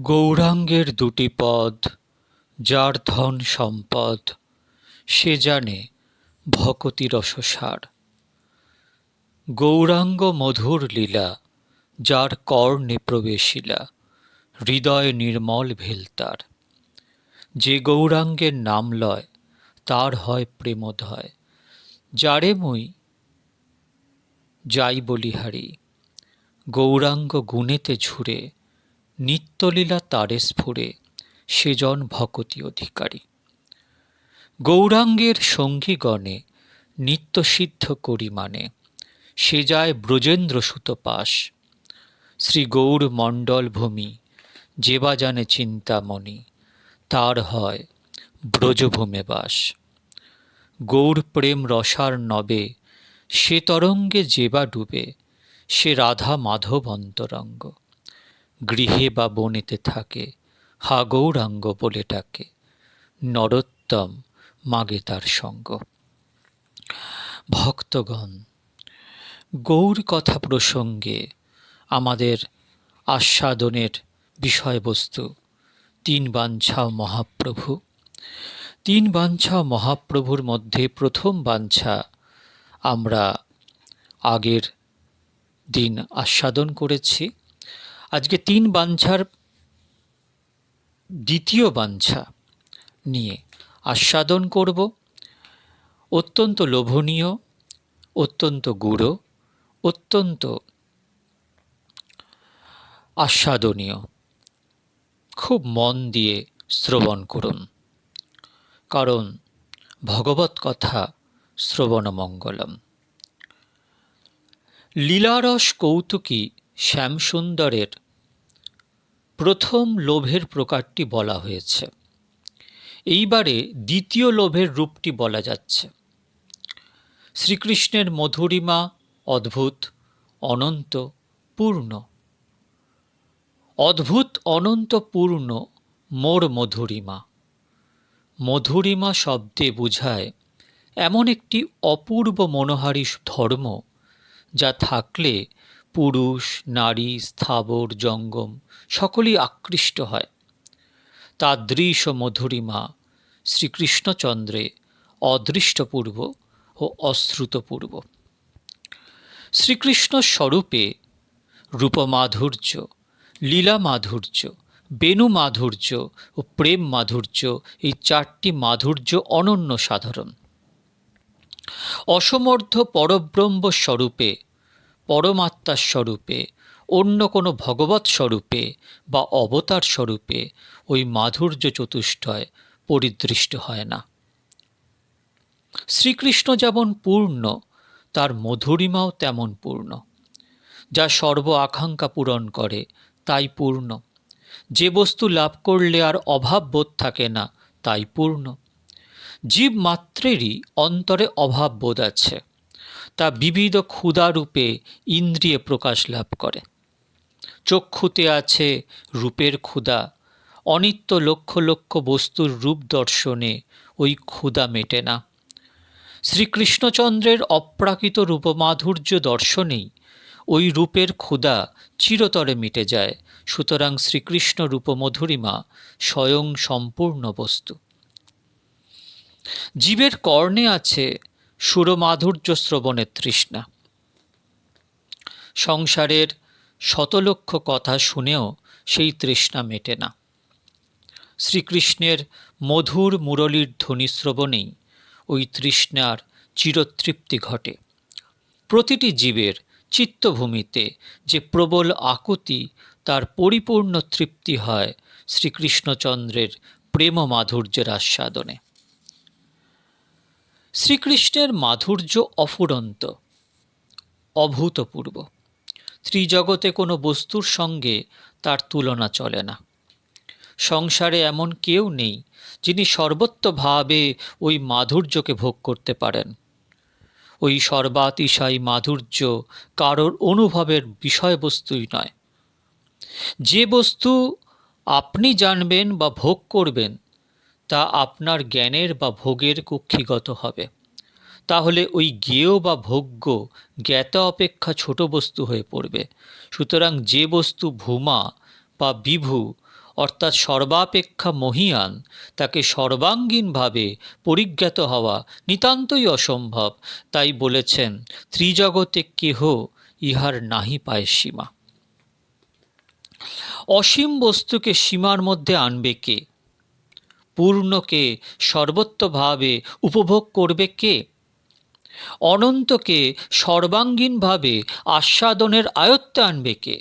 গৌরাঙ্গের দুটি পদ, যার ধন সম্পদ, সে জানে ভকতি রসসার। গৌরাঙ্গ মধুর লীলা, যার কর্ণে প্রবেশিলা, হৃদয় নির্মল ভেল তার। যে গৌরাঙ্গের নাম লয়, তার হয় প্রেমোদয়। যারে মুই যাই বলিহারি, গৌরাঙ্গ গুণেতে ঝুরে, নিত্যলীলা তারে স্ফুরে, সেজন ভকতি অধিকারী। গৌরাঙ্গের সঙ্গীগণে নিত্যসিদ্ধ করি মানে, সে যায় ব্রজেন্দ্র সুত পাশ। শ্রী গৌর মণ্ডল ভূমি, যে বা জানে চিন্তামণি, তার হয় ব্রজভূমে বাস। গৌর প্রেম রসার নবে, সে তরঙ্গে যে বা ডুবে, সে রাধা মাধব অন্তরঙ্গ। গৃহে বা বনেতে থাকে, হা গৌরাঙ্গ বলে ডাকে, নরোত্তম মাগে তার সঙ্গ। ভক্তগণ, গৌর কথা প্রসঙ্গে আমাদের আস্বাদনের বিষয়বস্তু তিন বাঞ্ছাও মহাপ্রভু। তিন বাঞ্ছাও মহাপ্রভুর মধ্যে প্রথম বাঞ্ছা আমরা আগের দিন আস্বাদন করেছি। আজকে তিন বাঞ্ছার দ্বিতীয় বাঞ্ছা নিয়ে আস্বাদন করব। অত্যন্ত লোভনীয়, অত্যন্ত গূঢ়, অত্যন্ত আস্বাদনীয়। খুব মন দিয়ে শ্রবণ করুন, কারণ ভগবৎ কথা শ্রবণমঙ্গলম। লীলারস কৌতুকী শ্যামসুন্দরের প্রথম লোভের প্রকারটি বলা হয়েছে। এইবারে দ্বিতীয় লোভের রূপটি বলা যাচ্ছে। শ্রীকৃষ্ণের মধুরিমা অদ্ভুত, অনন্ত, পূর্ণ। অদ্ভুত অনন্ত পূর্ণ মোর মধুরিমা। মধুরিমা শব্দে বোঝায় এমন একটি অপূর্ব মনোহারী ধর্ম, যা থাকলে পুরুষ, নারী, স্থাবর, জঙ্গম সকলেই আকৃষ্ট হয়। তাদৃশ মধুরিমা শ্রীকৃষ্ণচন্দ্রে অদৃষ্টপূর্ব ও অশ্রুতপূর্ব। শ্রীকৃষ্ণ স্বরূপে রূপমাধুর্য, লীলা মাধুর্য, বেণু মাধুর্য ও প্রেম মাধুর্য, এই চারটি মাধুর্য অনন্য সাধারণ। অসমর্থ পরব্রহ্ম স্বরূপে, পরমাত্মার স্বরূপে, অন্য কোনো ভগবৎ স্বরূপে বা অবতার স্বরূপে ওই মাধুর্য চতুষ্টয় পরিদৃষ্ট হয় না। শ্রীকৃষ্ণ যেমন পূর্ণ, তার মধুরিমাও তেমন পূর্ণ। যা সর্ব আকাঙ্ক্ষা পূরণ করে তাই পূর্ণ। যে বস্তু লাভ করলে আর অভাব বোধ থাকে না, তাই পূর্ণ। জীব মাত্রেরই অন্তরে অভাব বোধ আছে, তা বিবিধ ক্ষুধারূপে ইন্দ্রিয়ে প্রকাশ লাভ করে। চক্ষুতে আছে রূপের ক্ষুধা, অনিত্য লক্ষ লক্ষ বস্তুর রূপ দর্শনে ওই ক্ষুধা মেটে না। শ্রীকৃষ্ণচন্দ্রের অপ্রাকৃত রূপমাধুর্য দর্শনেই ওই রূপের ক্ষুধা চিরতরে মিটে যায়। সুতরাং শ্রীকৃষ্ণ রূপমধুরিমা স্বয়ং সম্পূর্ণ বস্তু। জীবের কর্ণে আছে সুরমাধুর্য শ্রবণের তৃষ্ণা। সংসারের শতলক্ষ কথা শুনেও সেই তৃষ্ণা মেটে না। শ্রীকৃষ্ণের মধুর মুরলীর ধ্বনি শ্রবণেই ওই তৃষ্ণার চিরতৃপ্তি ঘটে। প্রতিটি জীবের চিত্তভূমিতে যে প্রবল আকুতি, তার পরিপূর্ণ তৃপ্তি হয় শ্রীকৃষ্ণচন্দ্রের প্রেম মাধুর্যের আস্বাদনে। শ্রীকৃষ্ণের মাধুর্য অফুরন্ত, অভূতপূর্ব। ত্রিজগতে কোনো বস্তুর সঙ্গে তার তুলনা চলে না। সংসারে এমন কেউ নেই যিনি সর্বত্রভাবে ওই মাধুর্যকে ভোগ করতে পারেন। ওই সর্বাতিশয় মাধুর্য কারোর অনুভবের বিষয়বস্তুই নয়। যে বস্তু আপনি জানবেন বা ভোগ করবেন, তা আপনার জ্ঞানের বা ভোগের কক্ষিগত হবে। তাহলে ওই জ্ঞেয় বা ভোগ্য জ্ঞাতা অপেক্ষা ছোট বস্তু হয়ে পড়বে। সুতরাং যে বস্তু ভূমা বা বিভু অর্থাৎ সর্বাপেক্ষা মহীয়ান, তাকে সর্বাঙ্গীনভাবে পরিজ্ঞাত হওয়া নিতান্তই অসম্ভব। তাই বলেছেন, ত্রিজগতে কেহ ইহার নাহি পায় সীমা। অসীম বস্তুকে সীমার মধ্যে আনবে কে? পূর্ণকে সর্বত্রভাবে উপভোগ করবে কে? অনন্তকে সর্বাঙ্গীনভাবে আস্বাদনের আয়ত্তে আনবে কে?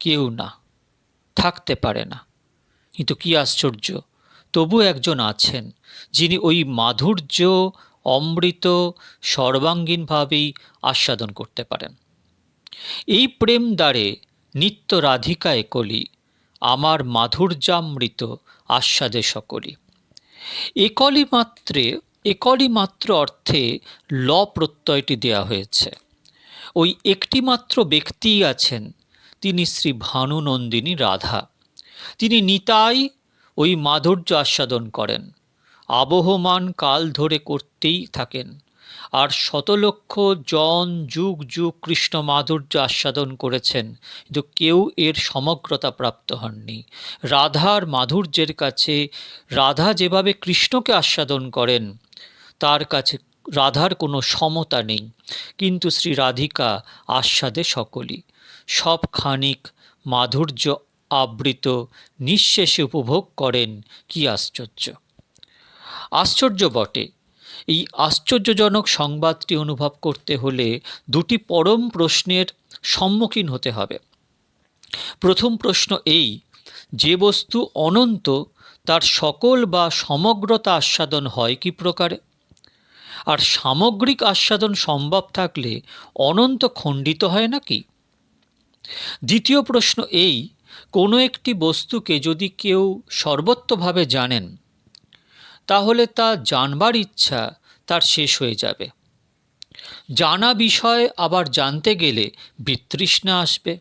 কেউ না, থাকতে পারে না। কিন্তু কি আশ্চর্য, তবু একজন আছেন যিনি ওই মাধুর্য অমৃত সর্বাঙ্গীনভাবেই আস্বাদন করতে পারেন। এই প্রেম দ্বারে নিত্য রাধিকায় কলি, আমার মাধুর্যামৃত আস্বাদে সকলি। একলি মাত্র অর্থে ল প্রত্যয়টি দেয়া হয়েছে। ওই একটি মাত্র ব্যক্তিই আছেন, তিনি শ্রী ভানুনন্দিনী রাধা। তিনি নিতাই ওই মাধুর্য আস্বাদন করেন, আবহমান কাল ধরে করতেই থাকেন। আর শতলক্ষ জন যুগ যুগ কৃষ্ণ মাধুর্য আস্বাদন করেছেন, কিন্তু কেউ এর সমগ্রতা প্রাপ্ত হননি। রাধার মাধুর্যের কাছে রাধা যেভাবে কৃষ্ণকে আস্বাদন করেন, তার কাছে রাধার কোনো সমতা নেই। কিন্তু শ্রী রাধিকা আস্বাদে সকলই, সব খানিক মাধুর্য আবৃত নিঃশেষে উপভোগ করেন। কি আশ্চর্য! আশ্চর্য বটে। এই আশ্চর্যজনক সংবাদটি অনুভব করতে হলে দুটি পরম প্রশ্নের সম্মুখীন হতে হবে। প্রথম প্রশ্ন এই, যে বস্তু অনন্ত তার সকল বা সমগ্রতা আস্বাদন হয় কি প্রকারে? আর সামগ্রিক আস্বাদন সম্ভব থাকলে অনন্ত খণ্ডিত হয় নাকি? দ্বিতীয় প্রশ্ন এই, কোনো একটি বস্তুকে যদি কেউ সর্বত্রভাবে জানেন, তাহলে তা জানবার ইচ্ছা তার শেষ হয়ে যাবে। জানা বিষয় আবার জানতে গেলে বিতৃষ্ণা আসবে।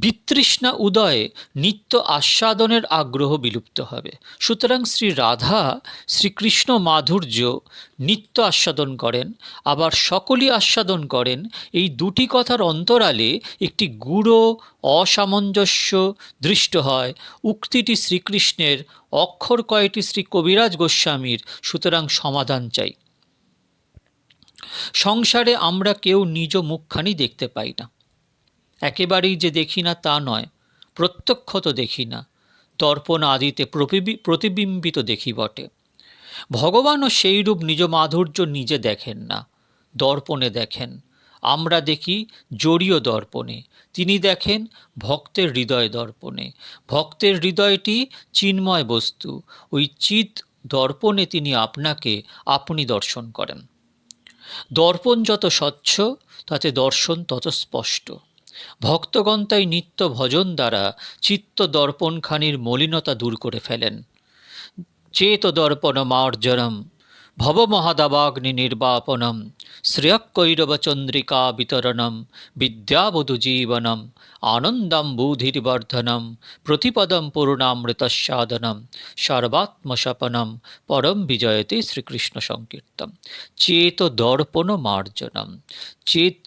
বিতৃষ্ণা উদয়ে নিত্য আস্বাদনের আগ্রহ বিলুপ্ত হবে। সুতরাং শ্রী রাধা শ্রীকৃষ্ণ মাধুর্য নিত্য আস্বাদন করেন, আবার সকলই আস্বাদন করেন। এই দুটি কথার অন্তরালে একটি গূঢ় অসামঞ্জস্য দৃষ্ট হয়। উক্তিটি শ্রীকৃষ্ণের, অক্ষর কয়টি শ্রী কবিরাজ গোস্বামীর। সুতরাং সমাধান চাই। সংসারে আমরা কেউ নিজ মুখখানি দেখতে পাই না। একেবারেই যে দেখি না তা নয়, প্রত্যক্ষত দেখি না, দর্পণ আদিতে প্রতিবিম্বিত দেখি বটে। ভগবানও সেইরূপ নিজ মাধুর্য নিজে দেখেন না, দর্পণে দেখেন। আমরা দেখি জড়ীয় দর্পণে, তিনি দেখেন ভক্তের হৃদয় দর্পণে। ভক্তের হৃদয়টি চিন্ময় বস্তু, ওই চিৎ দর্পণে তিনি আপনাকে আপনি দর্শন করেন। দর্পণ যত স্বচ্ছ, তাতে দর্শন তত স্পষ্ট। ভক্তগণ তাই নিত্য ভজন দ্বারা চিত্ত দর্পণখানির মলিনতা দূর করে ফেলেন। চেত দর্পণ মার্জনম ভবমহাদাবাগ্নি নির্বাপনম শ্রেয়কৈরব চন্দ্রিকা বিতরণম বিদ্যাবধূ জীবনম আনন্দাম্বুধির্বর্ধনম প্রতিপদম পূর্ণামৃতস্বাদনম সর্বাত্মসপনম পরম বিজয়তে শ্রীকৃষ্ণ সংকীর্তম। চেত দর্পণ মার্জনম,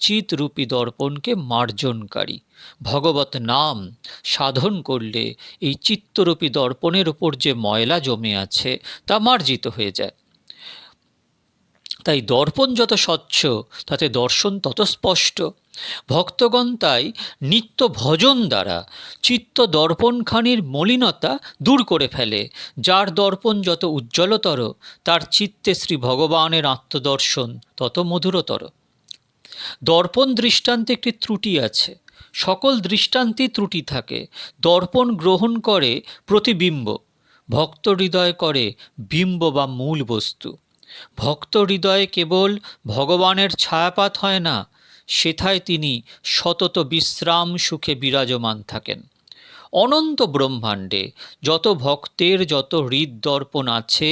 চিৎ রূপী দর্পণকে মার্জনকারী। ভগবত নাম সাধন করলে এই চিত্তরূপী দর্পণের উপর যে ময়লা জমে আছে তা মার্জিত হয়ে যায়। তাই দর্পণ যত স্বচ্ছ, তাতে দর্শন তত স্পষ্ট। ভক্তগণ তাই নিত্য ভজন দ্বারা চিত্ত দর্পণখানির মলিনতা দূর করে ফেলে। যার দর্পণ যত উজ্জ্বলতর, তার চিত্তে শ্রী ভগবানের আত্মদর্শন তত মধুরতর। দর্পণ দৃষ্টান্তে একটি ত্রুটি আছে, সকল দৃষ্টান্তে ত্রুটি থাকে। দর্পণ গ্রহণ করে প্রতিবিম্ব, ভক্ত হৃদয় করে বিম্ব বা মূল বস্তু। ভক্ত হৃদয়ে কেবল ভগবানের ছায়াপাত হয় না, সেথায় তিনি সতত বিশ্রাম সুখে বিরাজমান থাকেন। অনন্ত ব্রহ্মাণ্ডে যত ভক্তের যত হৃদদর্পণ আছে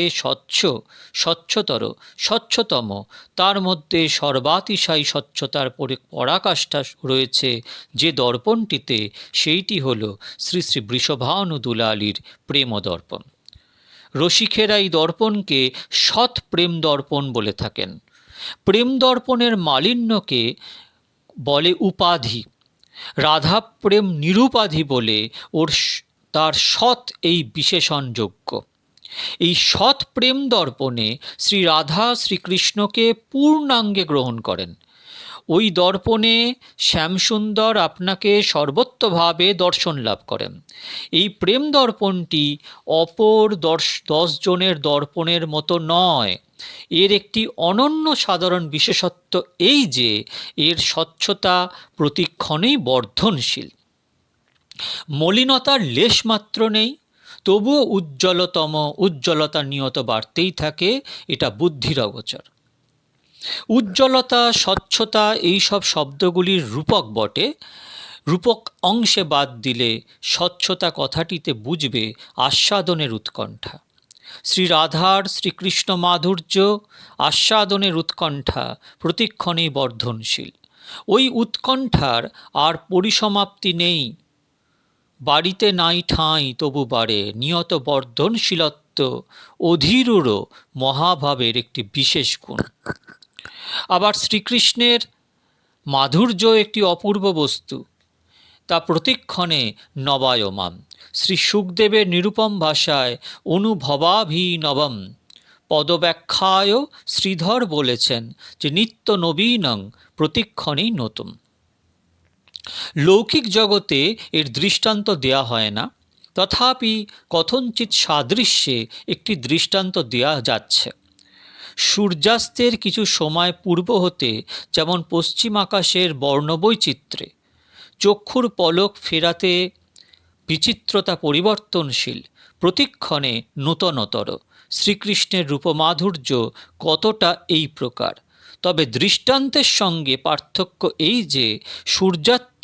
স্বচ্ছতম, তার মধ্যে সর্বাতিশয় স্বচ্ছতার পরাকাষ্ঠা রয়েছে যে দর্পণটিতে, সেইটি হল শ্রী শ্রী বৃষভানু দুলালীর প্রেম দর্পণ। রসিকেরা এই দর্পণকে সৎ প্রেম দর্পণ বলে থাকেন। প্রেম দর্পণের মালিন্যকে বলে উপাধি। রাধা প্রেম নিরুপাধি বলে ওর তার সৎ এই বিশেষণযোগ্য। এই সৎ প্রেম দর্পণে শ্রী রাধা শ্রীকৃষ্ণকে পূর্ণাঙ্গে গ্রহণ করেন। ওই দর্পণে শ্যামসুন্দর আপনাকে সর্বত্রভাবে দর্শন লাভ করেন। এই প্রেম দর্পণটি অপর 10 জনের দর্পণের মতো নয়। এর একটি অনন্য সাধারণ বিশেষত্ব এই যে এর স্বচ্ছতা প্রতিক্ষণেই বর্ধনশীল। মলিনতার লেশমাত্র নেই, তবুও উজ্জ্বলতা নিয়ত বাড়তেই থাকে, এটা বুদ্ধির অগোচর। উজ্জ্বলতা, স্বচ্ছতা এইসব শব্দগুলির রূপক বটে। রূপক অংশে বাদ দিলে স্বচ্ছতা কথাটিতে বুঝবে আস্বাদনের উৎকণ্ঠা। শ্রী রাধার শ্রীকৃষ্ণ মাধুর্য আস্বাদনের উৎকণ্ঠা প্রতিক্ষণেই বর্ধনশীল। ওই উৎকণ্ঠার আর পরিসমাপ্তি নেই। বাড়িতে নাই ঠাঁই তবু বাড়ে, নিয়ত বর্ধনশীলত্ব অধীরও মহাভাবের একটি বিশেষ গুণ। আবার শ্রীকৃষ্ণের মাধুর্য একটি অপূর্ব বস্তু, তা প্রতিক্ষণে নবায়মান। শ্রী সুখদেবের নিরুপম ভাষায় অনুভবাভিনবম পদব্যাখ্যায় শ্রীধর বলেছেন যে নিত্য নবীনং, প্রতিক্ষণেই নতুন। লৌকিক জগতে এর দৃষ্টান্ত দেয়া হয় না, তথাপি কথঞ্চিত সাদৃশ্যে একটি দৃষ্টান্ত দেয়া যাচ্ছে। সূর্যাস্তের কিছু সময় পূর্ব হতে যেমন পশ্চিম আকাশের বর্ণবৈচিত্র্যে চক্ষুর পলক ফেরাতে বিচিত্রতা পরিবর্তনশীল, প্রতিক্ষণে নূতনতর। শ্রীকৃষ্ণের রূপমাধুর্য কতটা এই প্রকার। তবে দৃষ্টান্তের সঙ্গে পার্থক্য এই যে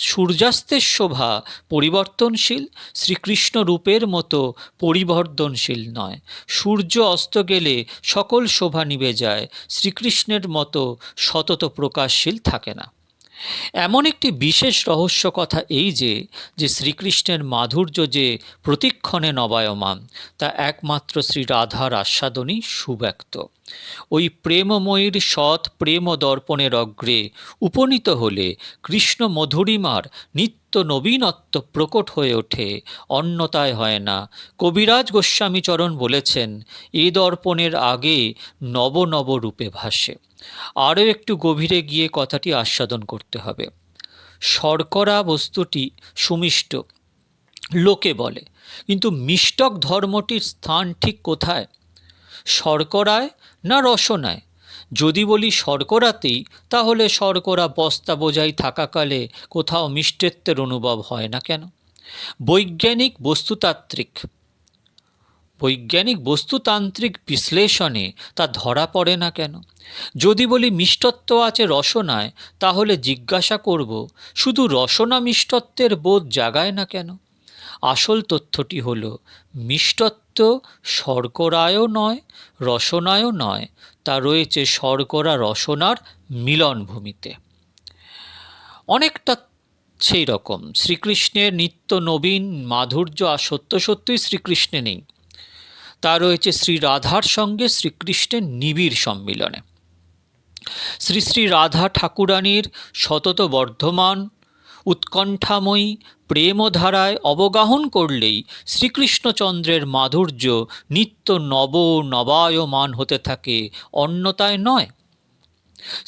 সূর্যাস্তের শোভা পরিবর্তনশীল, শ্রীকৃষ্ণ রূপের মতো পরিবর্তনশীল নয়। সূর্য অস্ত গেলে সকল শোভা নিভে যায়, শ্রীকৃষ্ণের মতো সতত প্রকাশশীল থাকে না। এমন একটি বিশেষ রহস্য কথা এই যে শ্রীকৃষ্ণের মাধুর্য যে প্রতিক্ষণে নবায়মান, তা একমাত্র শ্রী রাধার আস্বাদনই সুব্যক্ত। ওই প্রেমময়ীর সৎ প্রেম দর্পণের অগ্রে উপনীত হলে কৃষ্ণ মধুরিমার নিত্য নবীনত্ব প্রকট হয়ে ওঠে, অন্যতায় হয় না। কবিরাজ গোস্বামীচরণ বলেছেন, এ দর্পণের আগে নব নব রূপে ভাসে। আরও একটু গভীরে গিয়ে কথাটি আস্বাদন করতে হবে। শর্করা বস্তুটি সুমিষ্ট লোকে বলে, কিন্তু মিষ্টক ধর্মটির স্থান ঠিক কোথায়? শর্করায় না রসনায়? যদি বলি শর্করাতেই, তাহলে শর্করা বস্তা বোঝাই থাকাকালে কোথাও মিষ্টত্বের অনুভব হয় না কেন? বৈজ্ঞানিক বস্তুতান্ত্রিক বিশ্লেষণে তা ধরা পড়ে না কেন? যদি বলি মিষ্টত্ব আছে রসনায়, তাহলে জিজ্ঞাসা করব, শুধু রসনা মিষ্টত্বের বোধ জাগায় না কেন? আসল তথ্যটি হল, মিষ্টত্ব শর্করায়ও নয়, রসনায়ও নয়, তা রয়েছে শর্করা রসনার মিলনভূমিতে। অনেকটা সেই রকম শ্রীকৃষ্ণের নিত্য নবীন মাধুর্য আর সত্যই শ্রীকৃষ্ণে নেই, তা রয়েছে শ্রী রাধার সঙ্গে শ্রীকৃষ্ণের নিবিড় সম্মিলনে। শ্রী শ্রী রাধা ঠাকুরানীর সতত বর্ধমান উৎকণ্ঠাময়ী প্রেমধারায় অবগাহন করলেই শ্রীকৃষ্ণচন্দ্রের মাধুর্য নিত্য নবায়মান হতে থাকে, অন্যতায় নয়।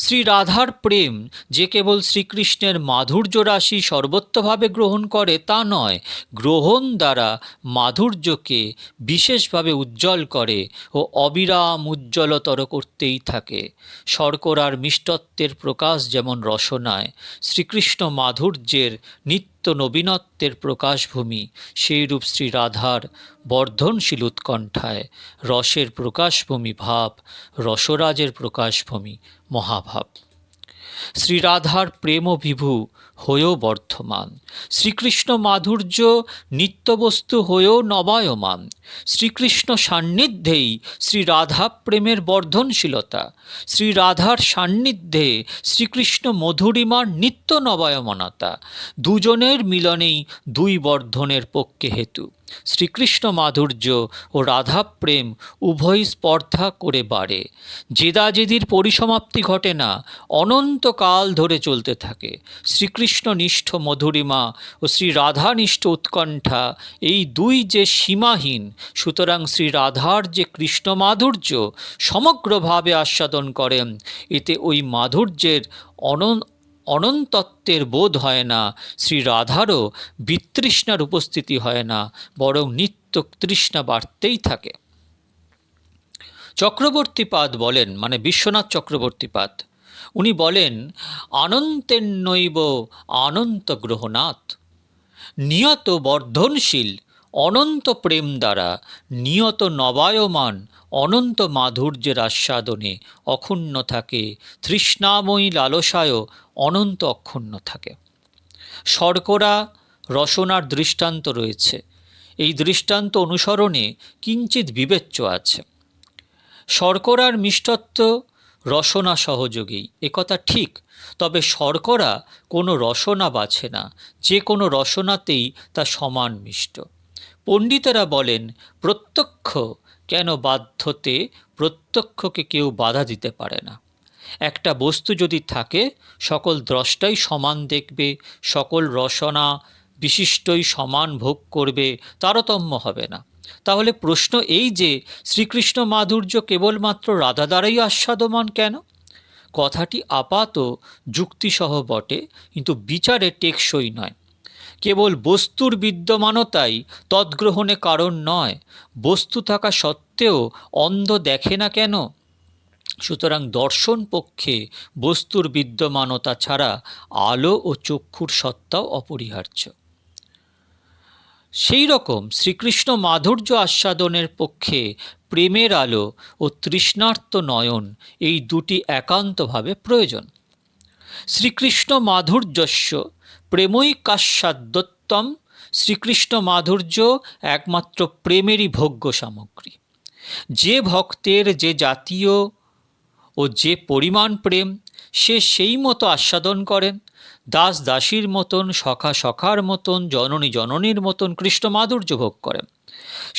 শ্রী রাধার প্রেম যে কেবল শ্রীকৃষ্ণের মাধুর্য রাশি সর্বত্রভাবে গ্রহণ করে তা নয়, গ্রহণ দ্বারা মাধুর্যকে বিশেষভাবে উজ্জ্বল করে ও অবিরাম উজ্জ্বলতর করতেই থাকে। শর্করার মিষ্টত্বের প্রকাশ যেমন রসনায়, শ্রীকৃষ্ণ মাধুর্যের নিত্য নবীনত্বের প্রকাশভূমি, সেইরূপ শ্রী রাধার বর্ধনশীল উৎকণ্ঠায় রসের প্রকাশভূমি ভাব, রসরাজের প্রকাশভূমি মহাভাব। শ্রীরাধার প্রেম বিভু হয়েও বর্ধমান, শ্রীকৃষ্ণ মাধুর্য নিত্যবস্তু হয়েও নবায়মান। শ্রীকৃষ্ণ সান্নিধ্যেই শ্রীরাধা প্রেমের বর্ধনশীলতা, শ্রীরাধার সান্নিধ্যে শ্রীকৃষ্ণ মধুরিমার নিত্য নবায়মানতা, দুজনের মিলনেই দুই বর্ধনের পক্ষে হেতু। শ্রীকৃষ্ণ মাধুর্য ও রাধা প্রেম উভয়ই স্পর্ধা করে বাড়ে। জেদাজেদির পরিসমাপ্তি ঘটে না, অনন্তকাল ধরে চলতে থাকে। শ্রীকৃষ্ণনিষ্ঠ মধুরিমা ও শ্রী রাধানিষ্ঠ উৎকণ্ঠা এই দুই যে সীমাহীন, সুতরাং শ্রী রাধার যে কৃষ্ণ মাধুর্য সমগ্রভাবে আস্বাদন করেন, এতে ওই মাধুর্যের অনন্তত্বের বোধ হয় না। শ্রী রাধারও বিতৃষ্ণার উপস্থিতি হয় না, বরং নিত্য তৃষ্ণা বাড়তেই থাকে। চক্রবর্তীপাদ বলেন, মানে বিশ্বনাথ চক্রবর্তীপাদ, উনি বলেন, আনন্তেন্নৈব আনন্ত গ্রহণাৎ, নিয়ত বর্ধনশীল অনন্ত প্রেম দ্বারা নিয়ত নবায়মান অনন্ত মাধুর্যের আস্বাদনে অক্ষুণ্ণ থাকে, তৃষ্ণাময়ী লালসায়ও অনন্ত অক্ষুণ্ণ থাকে। শর্করা রসনার দৃষ্টান্ত রয়েছে। এই দৃষ্টান্ত অনুসরণে কিঞ্চিৎ বিবেচ্য আছে। শর্করার মিষ্টত্ব রসনা সহযোগী, একথা ঠিক। তবে শর্করা কোনো রসনা বাছে না, যে কোনো রসনাতেই তা সমান মিষ্ট। পণ্ডিতেরা বলেন, প্রত্যক্ষ কেন বাধ্যতে প্রত্যক্ষকে কেউ বাধা দিতে পারে না। একটা বস্তু যদি থাকে, সকল দ্রষ্টাই সমান দেখবে, সকল রসনা বিশিষ্টই সমান ভোগ করবে, তারতম্য হবে না। তাহলে প্রশ্ন এই যে, শ্রীকৃষ্ণ মাধুর্য কেবলমাত্র রাধা দ্বারাই আস্বাদমান কেন? কথাটি আপাত যুক্তিসহ বটে, কিন্তু বিচারে টেকসই নয়। কেবল বস্তুর বিদ্যমানতাই তদ্গ্রহণে কারণ নয়। বস্তু থাকা সত্ত্বেও অন্ধ দেখে না কেন? সুতরাং দর্শন পক্ষে বস্তুর বিদ্যমানতা ছাড়া আলো ও চক্ষুর সত্তাও অপরিহার্য। সেই রকম শ্রীকৃষ্ণ মাধুর্য আস্বাদনের পক্ষে প্রেমের আলো ও তৃষ্ণার্ত নয়ন, এই দুটি একান্তভাবে প্রয়োজন। শ্রীকৃষ্ণ মাধুর্যস্য প্রেমৈকাস্বাদ্যোত্তম, শ্রীকৃষ্ণ মাধুর্য একমাত্র প্রেমেরই ভোগ্য সামগ্রী। যে ভক্তের যে জাতীয় ও যে পরিমাণ প্রেম, সে সেই মতো আস্বাদন করেন। দাস দাসীর মতন, সখা সখার মতন, জননী জননীর মতন কৃষ্ণ মাধুর্য ভোগ করেন।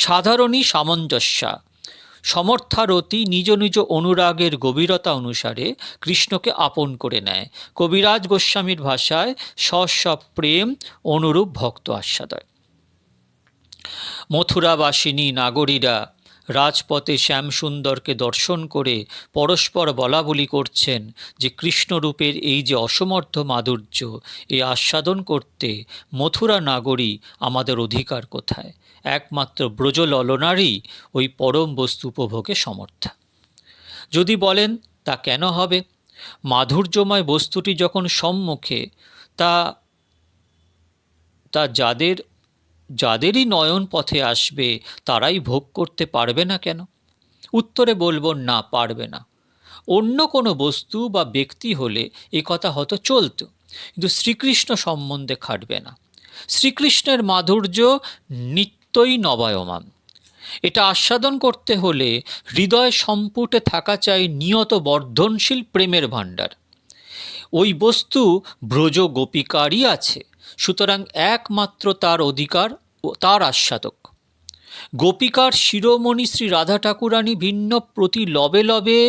সাধারণই সামঞ্জস্যা, সমর্থারতি নিজ নিজ অনুরাগের গভীরতা অনুসারে কৃষ্ণকে আপন করে নেয়। কবিরাজ গোস্বামীর ভাষায় স্ব প্রেম অনুরূপ ভক্ত আস্বাদয়। মথুরাবাসিনী নাগরীরা রাজপথে শ্যামসুন্দরকে দর্শন করে পরস্পর বলাবলি করছেন যে, কৃষ্ণরূপের এই যে অসমর্থ মাধুর্য, এই আস্বাদন করতে মথুরা নাগরী আমাদের অধিকার কোথায়? একমাত্র ব্রজললনারই ওই পরম বস্তু উপভোগে সমর্থা। যদি বলেন তা কেন হবে? মাধুর্যময় বস্তুটি যখন সম্মুখে, তা যাদেরই নয়ন পথে আসবে তারাই ভোগ করতে পারবে না কেন? উত্তরে বলবো, না, পারবে না। অন্য কোনো বস্তু বা ব্যক্তি হলে এ কথা হয়তো চলত, কিন্তু শ্রীকৃষ্ণ সম্বন্ধে খাটবে না। শ্রীকৃষ্ণের মাধুর্য নিত্যই নবায়মান। এটা আস্বাদন করতে হলে হৃদয় সম্পুটে থাকা চাই নিয়ত বর্ধনশীল প্রেমের ভাণ্ডার। ওই বস্তু ব্রজ গোপিকারই আছে, সুতরাং একমাত্র তার অধিকার ও তার আস্বাদক। গোপিকার শিরোমণি শ্রী রাধা ঠাকুরানী ভিন্ন প্রতি লবে লবে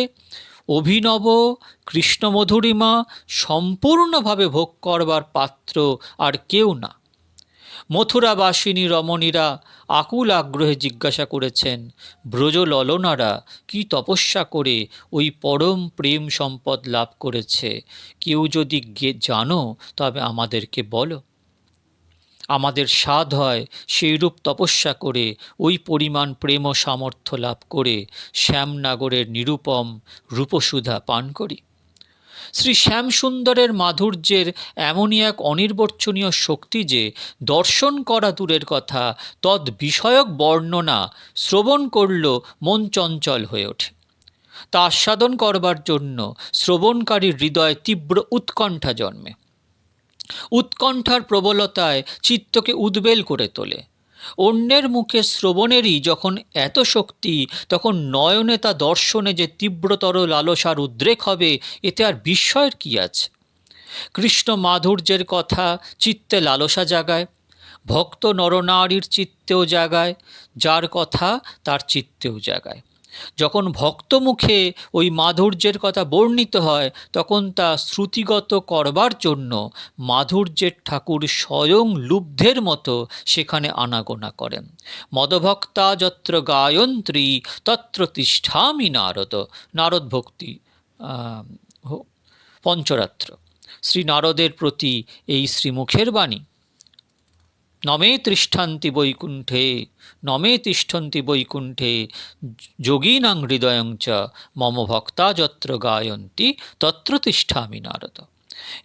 অভিনব কৃষ্ণ মধুরিমা সম্পূর্ণভাবে ভোগ করবার পাত্র আর কেউ না। মথুরাবাসিনী রমণীরা আকুল আগ্রহে জিজ্ঞাসা করেছেন, ব্রজললনারা কি তপস্যা করে ওই পরম প্রেম সম্পদ লাভ করেছে? কেউ যদি জানো তবে আমাদেরকে বলো। আমাদের সাধ হয় সেইরূপ তপস্যা করে ওই পরিমাণ প্রেম ও সামর্থ্য লাভ করে শ্যামনগরের নিরুপম রূপসুধা পান করি। শ্রী শ্যামসুন্দরের মাধুর্যের এমনই এক অনির্বচনীয় শক্তি যে দর্শন করা দূরের কথা, তদ বিষয়ক বর্ণনা শ্রবণ করল মন চঞ্চল হয়ে ওঠে। তা আস্বাদন করবার জন্য শ্রবণকারীর হৃদয়ে তীব্র উৎকণ্ঠা জন্মে। উৎকণ্ঠার প্রবলতায় চিত্তকে উদ্বেল করে তোলে। অন্যের মুখে শ্রবণেরই যখন এত শক্তি, তখন নয়নে তা দর্শনে যে তীব্রতর লালসার উদ্রেক হবে, এতে আর বিস্ময়ের কি আছে? কৃষ্ণ মাধুর্যের কথা চিত্তে লালসা জাগায়। ভক্ত নরনারীর চিত্তেও জাগায়, যার কথা তার চিত্তেও জাগায়। যখন ভক্ত মুখে ওই মাধুর্যের কথা বর্ণিত হয়, তখন তা শ্রুতিগত করবার জন্য মাধুর্যের ঠাকুর স্বয়ং লুব্ধের মতো সেখানে আনাগোনা করেন। মদভক্তা যত্র গায়ন্ত্রী তত্র তিষ্ঠামি নারদ। নারদ ভক্তি পঞ্চরাত্র। শ্রী নারদের প্রতি এই শ্রীমুখের বাণী। নমে তিষ্ঠন্তি বৈকুণ্ঠে, নমে তিষ্ঠন্তি বৈকুণ্ঠে যোগীনাং হৃদয়ং চ মম ভক্তা যত্র গায়ন্তি তত্র তিষ্ঠামি নারদ।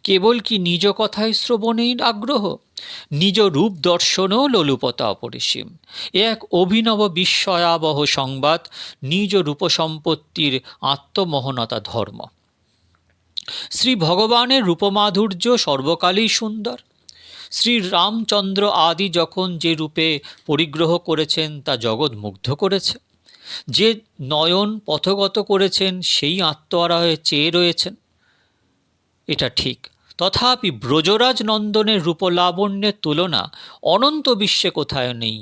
কেবল কি নিজ কথায় শ্রবণেই আগ্রহ, নিজ রূপ দর্শনও লোলুপতা অপরিসীম। এ এক অভিনব বিস্ময়াবহ সংবাদ, নিজ রূপসম্পত্তির আত্মমোহনতা ধর্ম। শ্রী ভগবানের রূপমাধুর্য সর্বকালেই সুন্দর। শ্রী রামচন্দ্র আদি যখন যে রূপে পরিগ্রহ করেছেন তা জগৎ মুগ্ধ করেছে। যে নয়ন পথগত করেছেন সেই আত্মহারা হয়ে চেয়ে রয়েছেন, এটা ঠিক। তথাপি ব্রজরাজ নন্দনের রূপলাবণ্যের তুলনা অনন্ত বিশ্বে কোথায় নেই,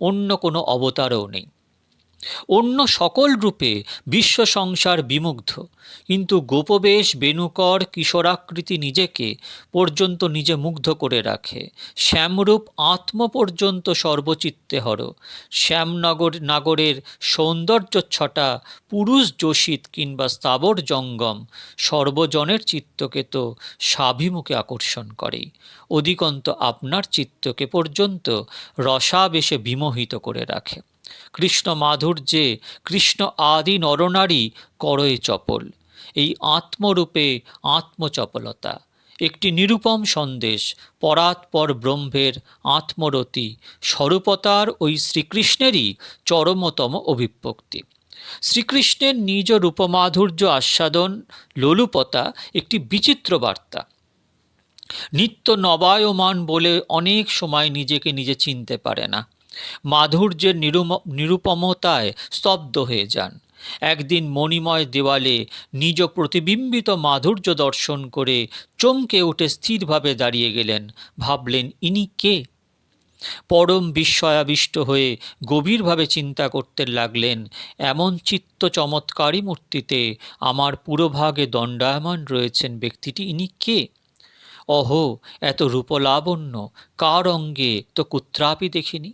অন্য কোনো অবতারও নেই। অন্য সকল রূপে বিশ্ব সংসার বিমুগ্ধ, কিন্তু গোপবেশ বেণুকর কিশোরাকৃতি নিজেকে পর্যন্ত নিজে মুগ্ধ করে রাখে। শ্যামরূপ আত্ম পর্যন্ত সর্বচিত্তে হর। নাগরের সৌন্দর্য ছটা পুরুষ যোষিত কিংবা স্থাবর জঙ্গম সর্বজনের চিত্তকে তো স্বাভিমুখে আকর্ষণ করে। অধিকন্ত আপনার চিত্তকে পর্যন্ত রসাবেশে বিমোহিত করে রাখে। কৃষ্ণ মাধুর্যে কৃষ্ণ আদি নরনারী করয়ে চপল। এই আত্মরূপে আত্মচপলতা একটি নিরুপম সন্দেশ। পরাৎপর ব্রহ্মের আত্মরতি স্বরূপতার ওই শ্রীকৃষ্ণেরই চরমতম অভিব্যক্তি। শ্রীকৃষ্ণের নিজ রূপমাধুর্য আস্বাদন লোলুপতা একটি বিচিত্র বার্তা। নিত্য নবায়মান বলে অনেক সময় নিজেকে নিজে চিনতে পারে না, মাধুর্যের নিরুপমতায় স্তব্ধ হয়ে যান। একদিন মণিময় দেওয়ালে নিজ প্রতিবিম্বিত মাধুর্য দর্শন করে চমকে উঠে স্থিরভাবে দাঁড়িয়ে গেলেন। ভাবলেন, ইনি কে? পরম বিস্ময়াবিষ্ট হয়ে গভীরভাবে চিন্তা করতে লাগলেন, এমন চিত্ত চমৎকারী মূর্তিতে আমার পুরোভাগে দণ্ডায়মান রয়েছেন ব্যক্তিটি, ইনি কে? অহো, এত রূপলাবণ্য কার অঙ্গে তো কুত্রাপি দেখিনি।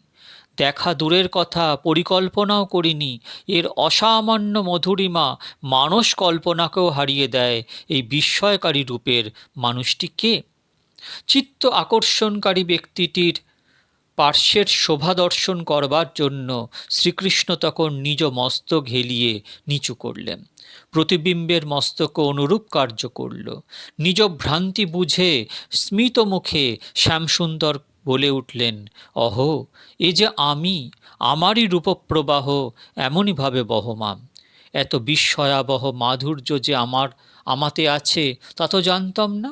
দেখা দূরের কথা, পরিকল্পনাও করিনি। এর অসামান্য মধুরিমা মানস কল্পনাকেও হারিয়ে দেয়। এই বিস্ময়কারী রূপের মানুষটি কে? চিত্ত আকর্ষণকারী ব্যক্তিটির পার্শ্বের শোভা দর্শন করবার জন্য শ্রীকৃষ্ণ তখন নিজ মস্তক হেলিয়ে নিচু করলেন। প্রতিবিম্বের মস্তকে অনুরূপ কার্য করল। নিজ ভ্রান্তি বুঝে স্মিত মুখে শ্যামসুন্দর বলে উঠলেন, অহো, এ যে আমি, আমারই রূপপ্রবাহ এমনইভাবে বহমান। এত বিস্ময়াবহ মাধুর্য যে আমাতে আছে তা তো জানতাম না।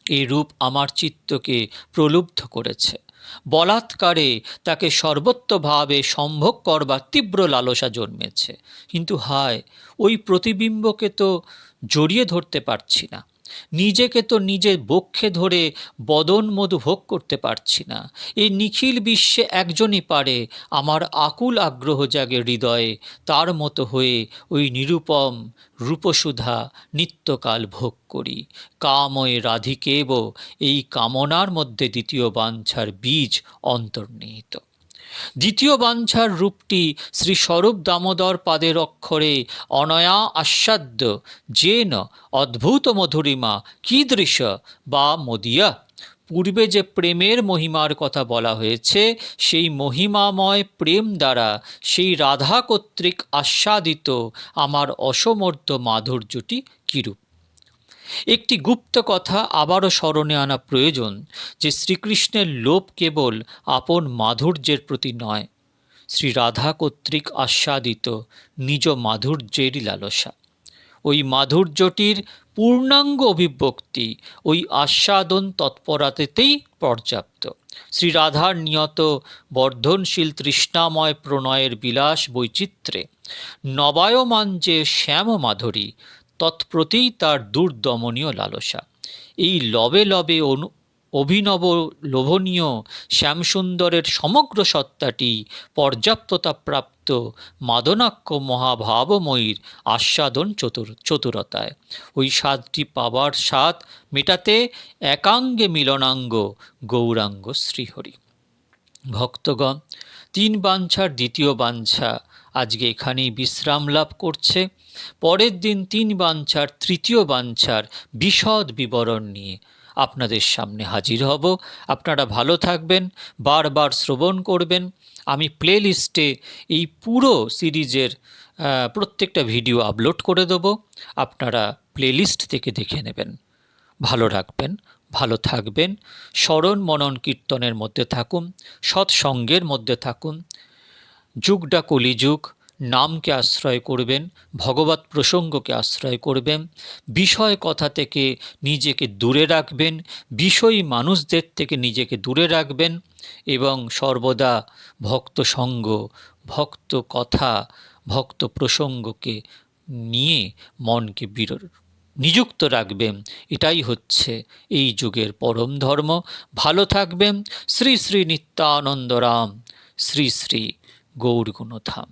এই রূপ আমার চিত্তকে প্রলুব্ধ করেছে। বলাৎকারে তাকে সর্বত্রভাবে সম্ভোগ করবার তীব্র লালসা জন্মেছে। কিন্তু হায়, ওই প্রতিবিম্বকে তো জড়িয়ে ধরতে পারছি না, নিজেকে তো নিজের বক্ষে ধরে বদন মধু ভোগ করতে পারছি না। এই নিখিল বিশ্বে একজনই পারে। আমার আকুল আগ্রহ জাগে হৃদয়ে, তার মতো হয়ে ওই নিরুপম রূপসুধা নিত্যকাল ভোগ করি। কাময়ে রাধিকেব, এই কামনার মধ্যে দ্বিতীয় বাঞ্ছার বীজ অন্তর্নিহিত। দ্বিতীয় বাঞ্ছার রূপটি শ্রী স্বরূপ দামোদর পাদের অক্ষরে অনয়া আস্বাদ্য যেন অদ্ভুত মধুরিমা কীদৃশ বা মদিয়া। পূর্বে যে প্রেমের মহিমার কথা বলা হয়েছে, সেই মহিমাময় প্রেম দ্বারা সেই রাধা কর্তৃক আস্বাদিত আমার অসমর্থ মাধুর্যটি কিরূপ। একটি গুপ্ত কথা আবারও স্মরণে আনা প্রয়োজন, যে শ্রীকৃষ্ণের লোভ কেবল আপন মাধুর্যের প্রতি নয়, শ্রী রাধা কর্তৃক আস্বাদিত নিজ মাধুর্যেরই লালসা। ওই মাধুর্যটির পূর্ণাঙ্গ অভিব্যক্তি ওই আস্বাদন তৎপরতাতেই পর্যাপ্ত। শ্রী রাধার নিয়ত বর্ধনশীল তৃষ্ণাময় প্রণয়ের বিলাস বৈচিত্র্যে নবায়মান যে শ্যাম মাধুরী, তৎপ্রতিই তার দুর্দমনীয় লালসা। এই লবে লবে অভিনব লোভনীয় শ্যামসুন্দরের সমগ্র সত্তাটি পর্যাপ্ততা প্রাপ্ত মাদনাক্ষ মহাভাবময়ীর আস্বাদন চতুরতায়। ওই স্বাদটি পাবার স্বাদ মেটাতে একাঙ্গে মিলনাঙ্গ গৌরাঙ্গ শ্রীহরি। ভক্তগণ, 3 বাঞ্ছার দ্বিতীয় বাঞ্ছা আজকে এখানেই বিশ্রাম লাভ করছে। পরের দিন 3 বাঞ্ছার তৃতীয় বাঞ্ছার বিশদ বিবরণ নিয়ে আপনাদের সামনে হাজির হব। আপনারা ভালো থাকবেন, বারবার শ্রবণ করবেন। আমি প্লে লিস্টে এই পুরো সিরিজের প্রত্যেকটা ভিডিও আপলোড করে দেবো, আপনারা প্লে লিস্ট থেকে দেখে নেবেন। ভালো রাখবেন, ভালো থাকবেন, স্মরণ মনন কীর্তনের মধ্যে থাকুন, সৎসঙ্গের মধ্যে থাকুন। যুগটা কলিযুগ, নামকে আশ্রয় করবেন, ভগবৎ প্রসঙ্গকে আশ্রয় করবেন, বিষয় কথা থেকে নিজেকে দূরে রাখবেন, বিষয়ী মানুষদের থেকে নিজেকে দূরে রাখবেন এবং সর্বদা ভক্ত সঙ্গ, ভক্ত কথা, ভক্ত প্রসঙ্গকে নিয়ে মনকে নিযুক্ত রাখবেন। এটাই হচ্ছে এই যুগের পরম ধর্ম। ভালো থাকবেন। শ্রী শ্রী নিত্যানন্দ রাম, শ্রী শ্রী গৌর গুণধাম।